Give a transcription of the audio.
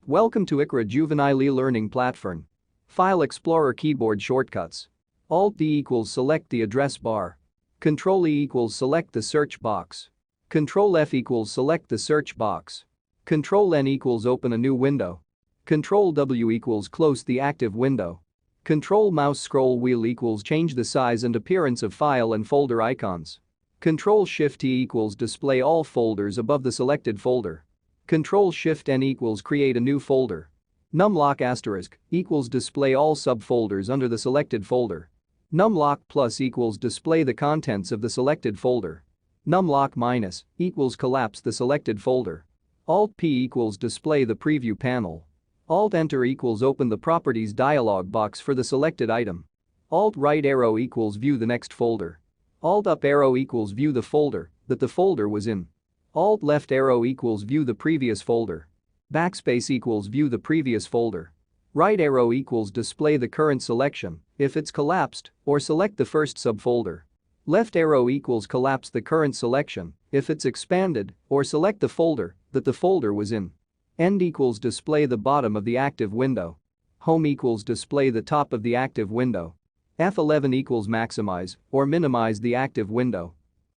Welcome to ICRA Juvenile e-learning platform. File Explorer keyboard shortcuts. Alt-D equals select the address bar. Control-E equals select the search box. Control-F equals select the search box. Control-N equals open a new window. Control-W equals close the active window. Control-Mouse scroll wheel equals change the size and appearance of file and folder icons. Control-Shift-T equals display all folders above the selected folder. Control-Shift-N equals create a new folder. Numlock asterisk equals display all subfolders under the selected folder. Numlock plus equals display the contents of the selected folder. Numlock minus equals collapse the selected folder. Alt-P equals display the preview panel. Alt-Enter equals open the properties dialog box for the selected item. Alt-Right arrow equals view the next folder. Alt-Up arrow equals view the folder that the folder was in. Alt-Left arrow equals view the previous folder. Backspace equals view the previous folder. Right arrow equals display the current selection if it's collapsed or select the first subfolder. Left arrow equals collapse the current selection if it's expanded or select the folder that the folder was in. End equals display the bottom of the active window. Home equals display the top of the active window. F11 equals maximize or minimize the active window.